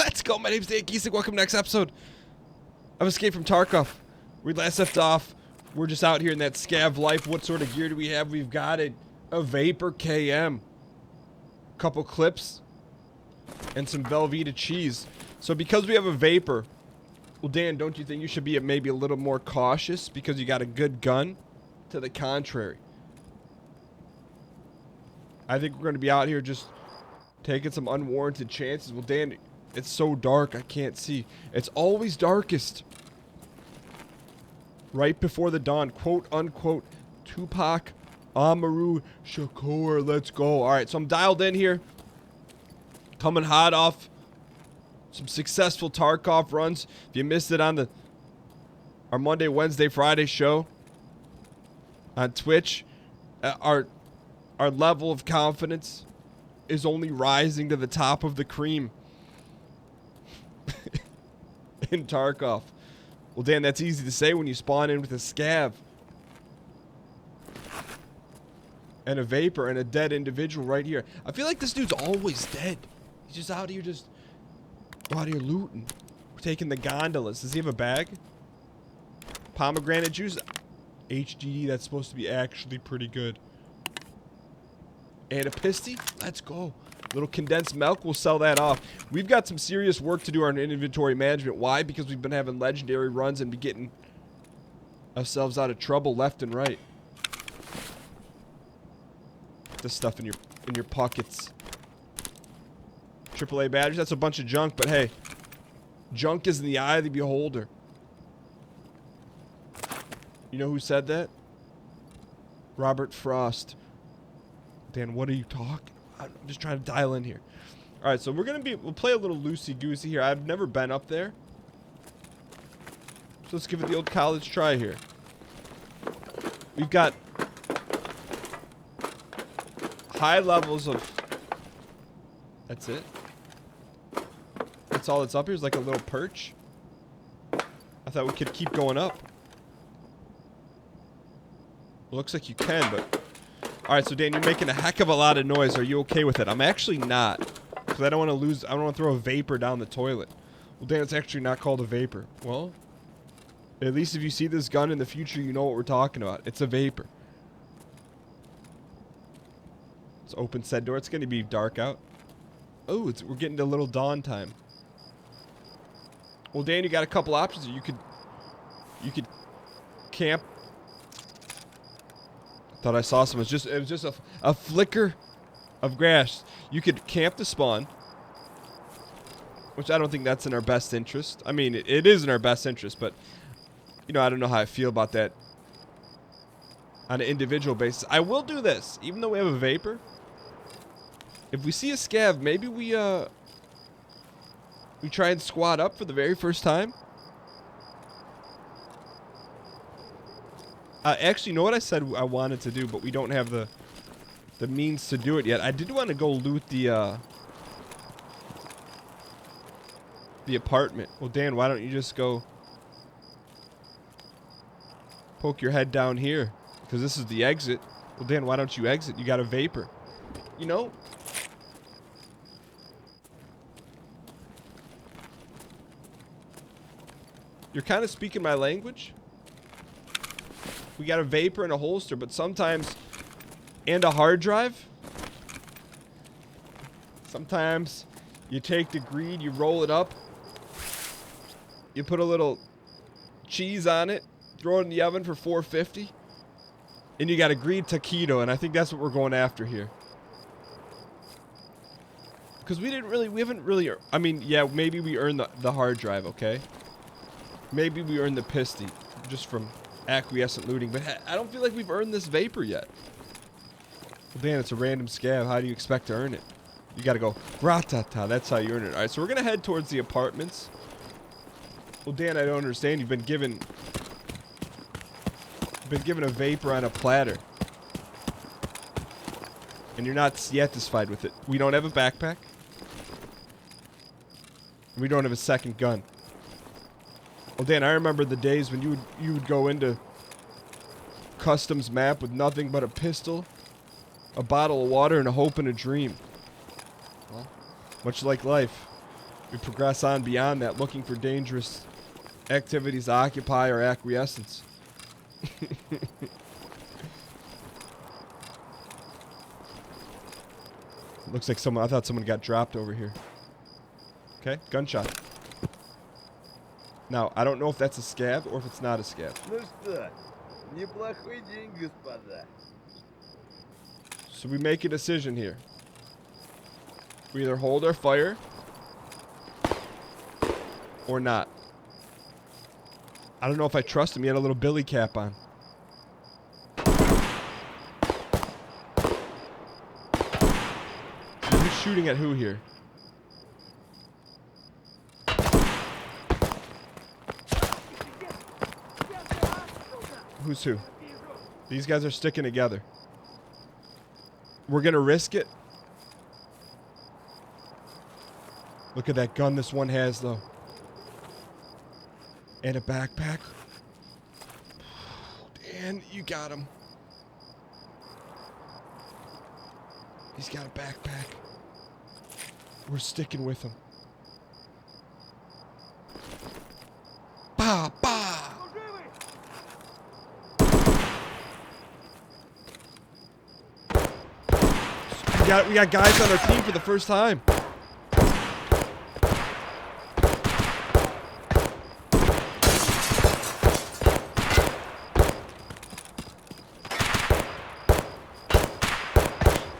Let's go. My name's Dan Giesek. Welcome to the next episode of Escape from Tarkov. We last left off. We're just out here in that Scav life. What sort of gear do we have? We've got a Vapor KM, couple clips, and some Velveeta cheese. So because we have a Vapor, well, Dan, don't you think you should be maybe a little more cautious because you got a good gun? To the contrary, I think we're going to be out here just taking some unwarranted chances. Well, Dan, it's so dark I can't see. It's always darkest right before the dawn. Quote unquote Tupac Amaru Shakur. Let's go. Alright, so I'm dialed in here. Coming hot off some successful Tarkov runs. If you missed it on our Monday, Wednesday, Friday show on Twitch, our level of confidence is only rising to the top of the cream in Tarkov. Well, Dan, that's easy to say when you spawn in with a Scav and a Vapor and a dead individual right here. I feel like this dude's always dead. He's just out here looting. We're taking the gondolas. Does he have a bag? Pomegranate juice? HGD, that's supposed to be actually pretty good. And a pisty? Let's go. Little condensed milk, we'll sell that off. We've got some serious work to do on inventory management. Why? Because we've been having legendary runs and be getting ourselves out of trouble left and right. Put this stuff in your pockets. AAA batteries, that's a bunch of junk, but hey, junk is in the eye of the beholder. You know who said that? Robert Frost. Dan, what are you talking about? I'm just trying to dial in here. Alright, so we'll play a little loosey-goosey here. I've never been up there. So let's give it the old college try here. We've got high levels of... That's it? That's all that's up here is like a little perch? I thought we could keep going up. Looks like you can, but... Alright, so Dan, you're making a heck of a lot of noise. Are you okay with it? I'm actually not. Because I don't want to throw a Vapor down the toilet. Well, Dan, it's actually not called a Vapor. Well, at least if you see this gun in the future, you know what we're talking about. It's a Vapor. Let's open said door. It's going to be dark out. Oh, we're getting to a little dawn time. Well, Dan, you got a couple options. You could camp. Thought I saw some. It was just a flicker of grass. You could camp the spawn, which I don't think that's in our best interest. I mean, it is in our best interest, but you know, I don't know how I feel about that on an individual basis. I will do this, even though we have a Vapor. If we see a Scav, maybe we try and squat up for the very first time. Actually, you know what I said I wanted to do, but we don't have the means to do it yet. I did want to go loot the apartment. Well, Dan, why don't you just go poke your head down here? Because this is the exit. Well, Dan, why don't you exit? You got a Vapor. You know? You're kind of speaking my language. We got a Vapor and a holster, but sometimes... And a hard drive. Sometimes you take the greed, you roll it up. You put a little cheese on it. Throw it in the oven for 450. And you got a greed taquito, and I think that's what we're going after here. Because we haven't really... I mean, yeah, maybe we earned the hard drive, okay? Maybe we earned the pisty just from acquiescent looting, but I don't feel like we've earned this Vapor yet. Well, Dan, it's a random Scav. How do you expect to earn it? You gotta go, ratata. That's how you earn it. Alright, so we're gonna head towards the apartments. Well, Dan, I don't understand. You've been given a Vapor on a platter. And you're not satisfied with it. We don't have a backpack. We don't have a second gun. Well, Dan, I remember the days when you would go into customs map with nothing but a pistol, a bottle of water, and a hope and a dream. Well, much like life. We progress on beyond that, looking for dangerous activities to occupy our acquiescence. Looks like I thought someone got dropped over here. Okay, gunshot. Now, I don't know if that's a scav or if it's not a scav. So we make a decision here. We either hold our fire or not. I don't know if I trust him. He had a little billy cap on. So who's shooting at who here? Who's who? These guys are sticking together. We're gonna risk it. Look at that gun this one has, though. And a backpack. Dan, you got him. He's got a backpack. We're sticking with him. Bah, bah. We got guys on our team for the first time.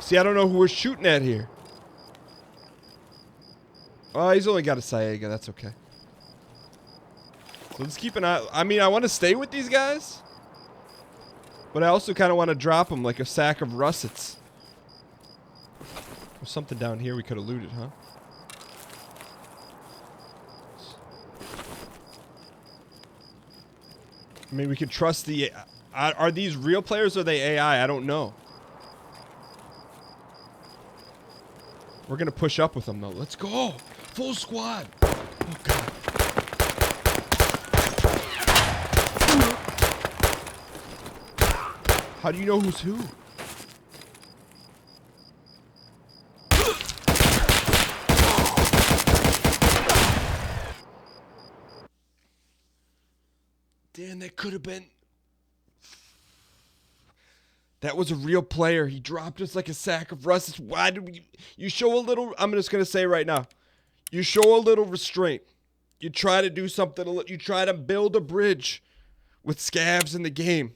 See, I don't know who we're shooting at here. Oh, he's only got a Saega. That's okay. So let's keep an eye. I mean, I want to stay with these guys, but I also kind of want to drop them like a sack of russets. There's something down here we could have looted, huh? I mean, we could trust the... Are these real players or are they AI? I don't know. We're going to push up with them, though. Let's go. Full squad. Oh, God. How do you know who's who? Dan, that could have been... That was a real player. He dropped us like a sack of russets. Why did we... You show a little... I'm just going to say right now. You show a little restraint. You try to do something. You try to build a bridge with scavs in the game.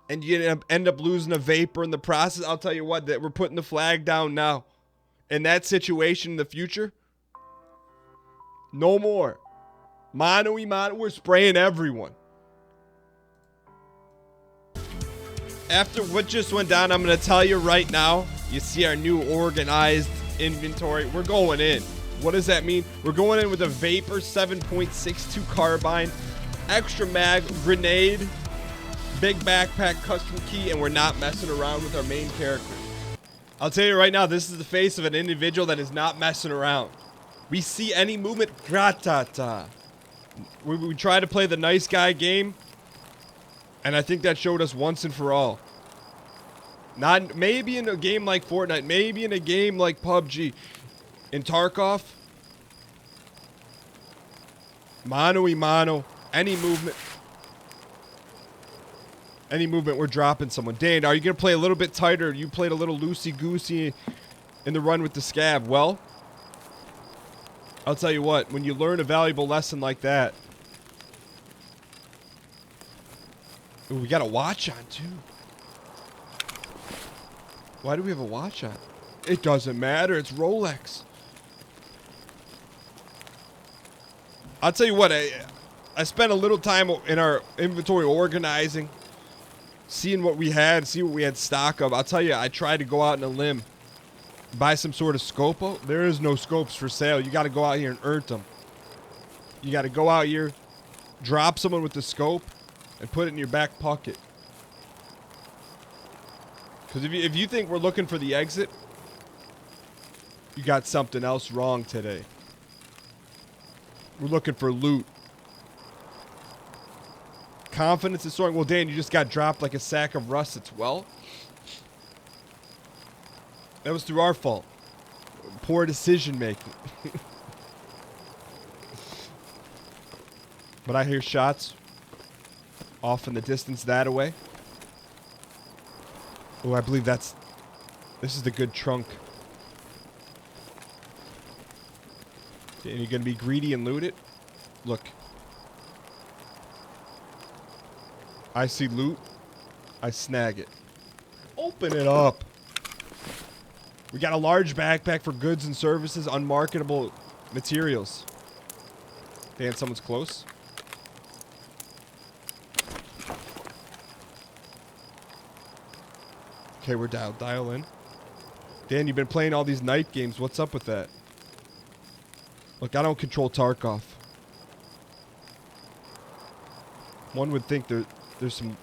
And you end up losing a vapor in the process. I'll tell you what, that we're putting the flag down now. In that situation in the future, no more. Mano-y-mano, we're spraying everyone. After what just went down, I'm going to tell you right now, you see our new organized inventory. We're going in. What does that mean? We're going in with a Vapor 7.62 carbine, extra mag, grenade, big backpack, custom key, and we're not messing around with our main character. I'll tell you right now, this is the face of an individual that is not messing around. We see any movement, gratata. We try to play the nice guy game, and I think that showed us once and for all. Not maybe in a game like Fortnite, maybe in a game like PUBG. In Tarkov, mano-y-mano, any movement, we're dropping someone. Dan, are you going to play a little bit tighter? You played a little loosey-goosey in the run with the scav. Well, I'll tell you what, when you learn a valuable lesson like that. Ooh, we got a watch on, too. Why do we have a watch on? It doesn't matter. It's Rolex. I'll tell you what, I spent a little time in our inventory organizing, seeing what we had, see what we had stock of. I'll tell you, I tried to go out on a limb, buy some sort of scope. Oh, there is no scopes for sale. You got to go out here and earn them. You got to go out here, drop someone with the scope, and put it in your back pocket. Because if you think we're looking for the exit, you got something else wrong today. We're looking for loot. Confidence is soaring. Well, Dan, you just got dropped like a sack of russets. Well, that was through our fault. Poor decision making. But I hear shots off in the distance that away. Oh, I believe this is the good trunk. And you're gonna be greedy and loot it? Look. I see loot. I snag it. Open it up. We got a large backpack for goods and services, unmarketable materials. Dan, someone's close. Okay, we're dialed. Dial in. Dan, you've been playing all these night games. What's up with that? Look, I don't control Tarkov. One would think there's some...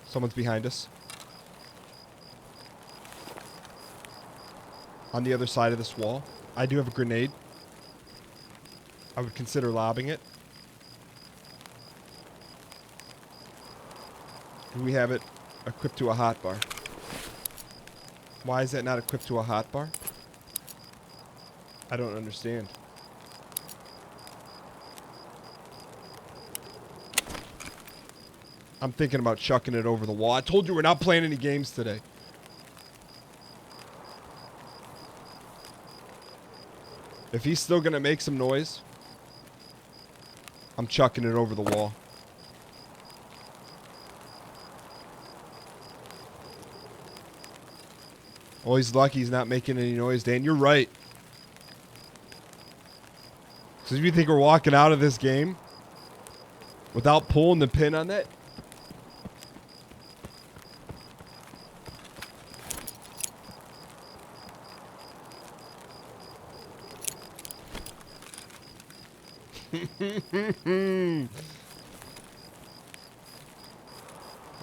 Someone's behind us. On the other side of this wall. I do have a grenade. I would consider lobbing it. Do we have it equipped to a hotbar? Why is that not equipped to a hotbar? I don't understand. I'm thinking about chucking it over the wall. I told you we're not playing any games today. If he's still gonna make some noise, I'm chucking it over the wall. Oh, he's lucky he's not making any noise, Dan. You're right. So you think we're walking out of this game without pulling the pin on that?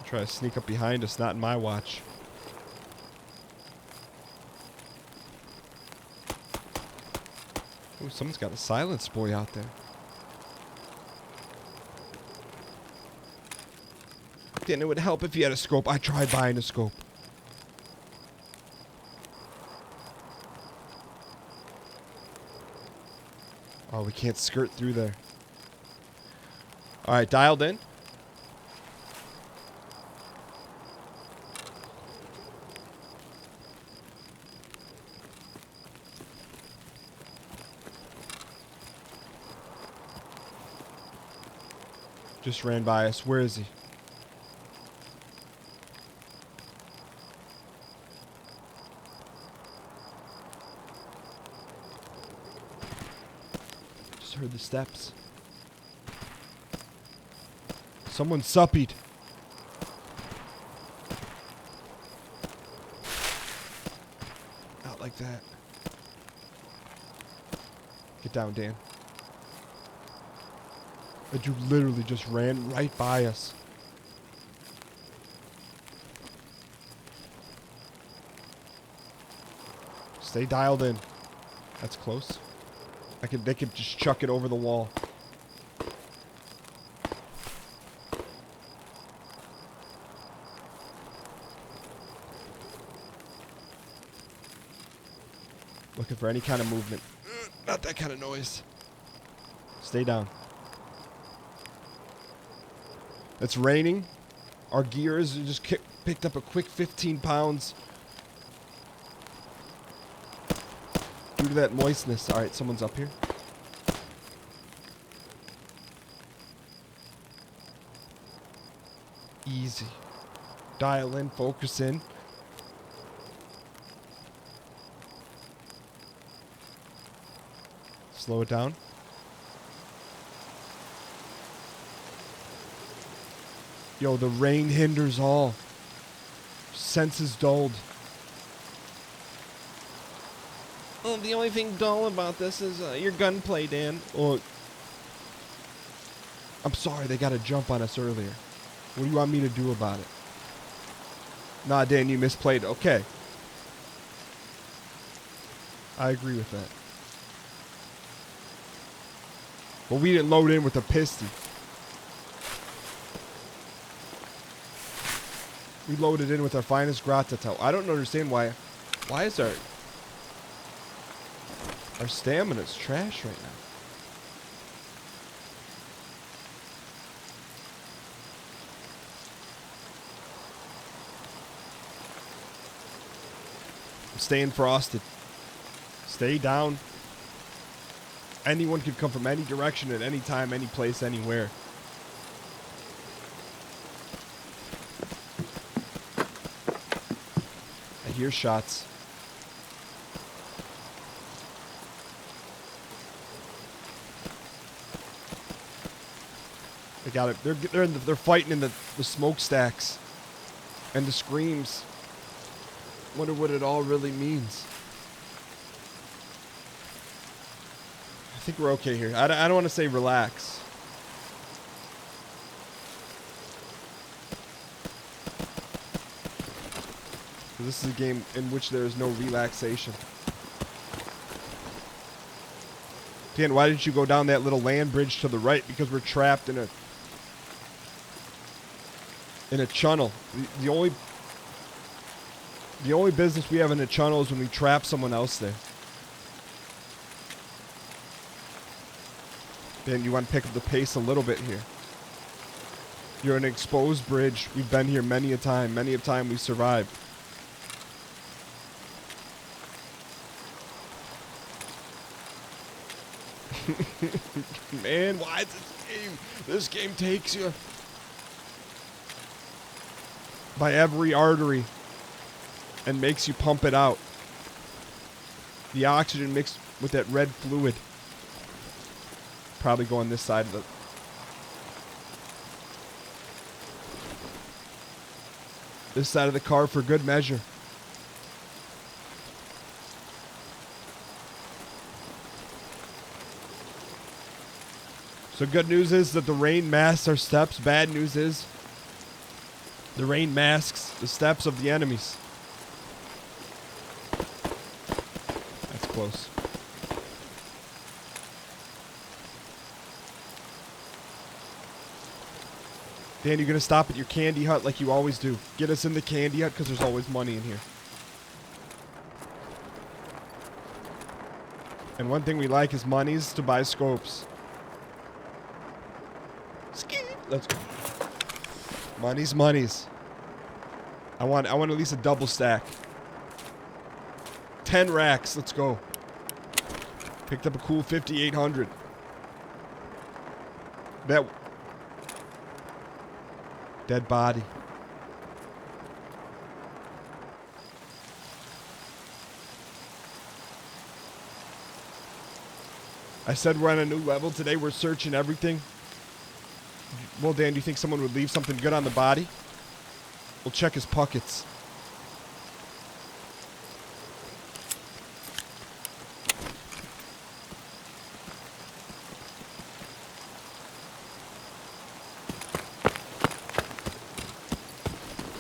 Try to sneak up behind us, not in my watch. Ooh, someone's got a silence boy out there. Then it would help if you had a scope. I tried buying a scope. Oh, we can't skirt through there. Alright, dialed in. Just ran by us. Where is he? Just heard the steps. Someone suppied. Not like that. Get down, Dan. That you literally just ran right by us. Stay dialed in. That's close. They could just chuck it over the wall. Looking for any kind of movement. Not that kind of noise. Stay down. It's raining. Our gears just picked up a quick 15 pounds. Due to that moistness. Alright, someone's up here. Easy. Dial in, focus in. Slow it down. Yo, the rain hinders all. Senses dulled. Oh, the only thing dull about this is your gunplay, Dan. Oh, I'm sorry, they got a jump on us earlier. What do you want me to do about it? Nah, Dan, you misplayed. Okay. I agree with that. But we didn't load in with a pistol. We loaded in with our finest gratatel. I don't understand why. Why is our... Our stamina's trash right now. I'm staying frosted. Stay down. Anyone could come from any direction at any time, any place, anywhere. I hear shots. They got it. They're fighting in the smokestacks and the screams. Wonder what it all really means. I think we're okay here. I don't want to say relax. This is a game in which there is no relaxation. Dan, why didn't you go down that little land bridge to the right? Because we're trapped in a channel. The only business we have in a channel is when we trap someone else there. Dan, you want to pick up the pace a little bit here. You're an exposed bridge. We've been here many a time. Many a time we've survived. Man, why is this game takes you by every artery and makes you pump it out. The oxygen mixed with that red fluid. Probably go on this side of the car for good measure. So good news is that the rain masks our steps. Bad news is the rain masks the steps of the enemies. That's close. Dan, you gonna stop at your candy hut like you always do. Get us in the candy hut because there's always money in here. And one thing we like is monies to buy scopes. Let's go. Monies. I want at least a double stack. 10 racks. Let's go. Picked up a cool 5800. That dead body. I said we're on a new level today. We're searching everything. Well, Dan, do you think someone would leave something good on the body? We'll check his pockets.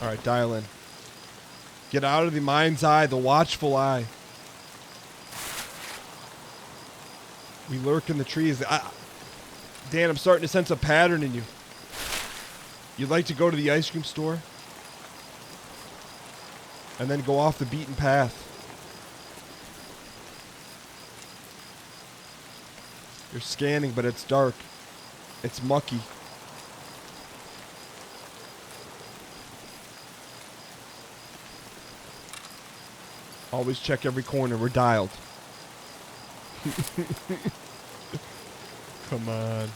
All right, dial in. Get out of the mind's eye, the watchful eye. We lurk in the trees. Dan, I'm starting to sense a pattern in you. You'd like to go to the ice cream store and then go off the beaten path. You're scanning, but it's dark. It's mucky. Always check every corner. We're dialed. Come on.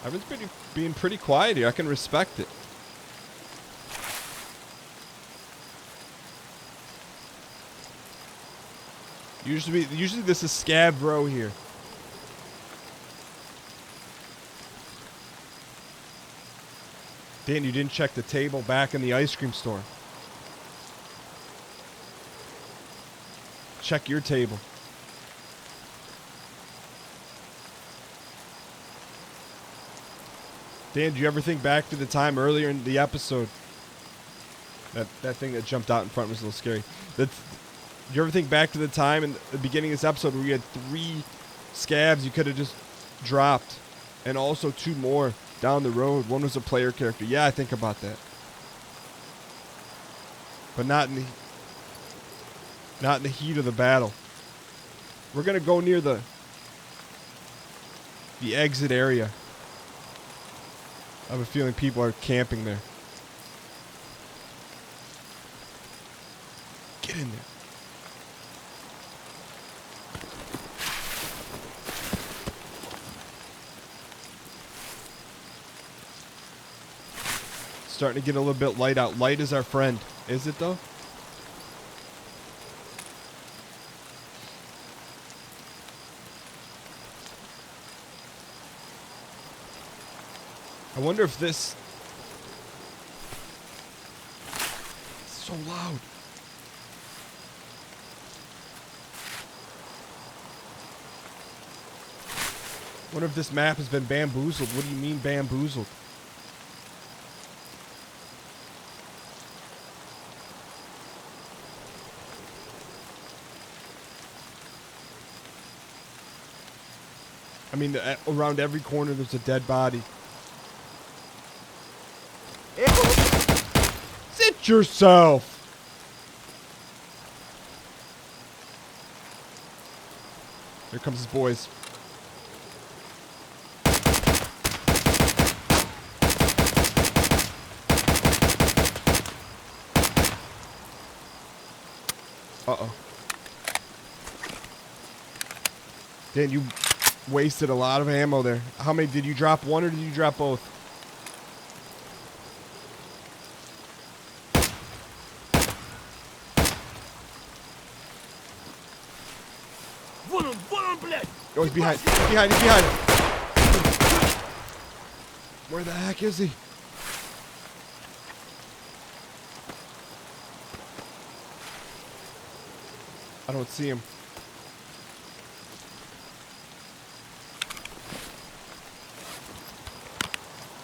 I've been being pretty quiet here. I can respect it. Usually this is Scav row here. Dan, you didn't check the table back in the ice cream store. Check your table. Dan, do you ever think back to the time earlier in the episode? That thing that jumped out in front was a little scary. Do you ever think back to the time in the beginning of this episode where you had 3 scabs you could have just dropped, and also 2 more down the road? One was a player character. Yeah, I think about that. But not in the heat of the battle. We're gonna go near the exit area. I have a feeling people are camping there. Get in there. Starting to get a little bit light out. Light is our friend. Is it though? I wonder if this... It's so loud. I wonder if this map has been bamboozled. What do you mean bamboozled? I mean, around every corner there's a dead body. Sit yourself! Here comes his boys. Uh-oh. Dan, you wasted a lot of ammo there. How many? Did you drop one or did you drop both? Oh, he's behind. He's behind. He's behind. Where the heck is he? I don't see him.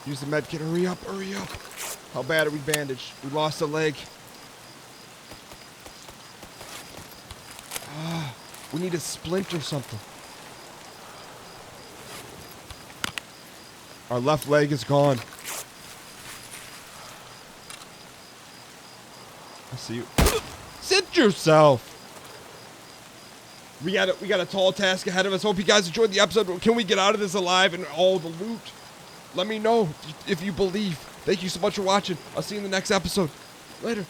Use the med kit. Hurry up. Hurry up. How bad are we bandaged? We lost a leg. We need a splint or something. Our left leg is gone. I see you. Sit yourself. We got a tall task ahead of us. Hope you guys enjoyed the episode. Can we get out of this alive and all the loot? Let me know if you believe. Thank you so much for watching. I'll see you in the next episode. Later.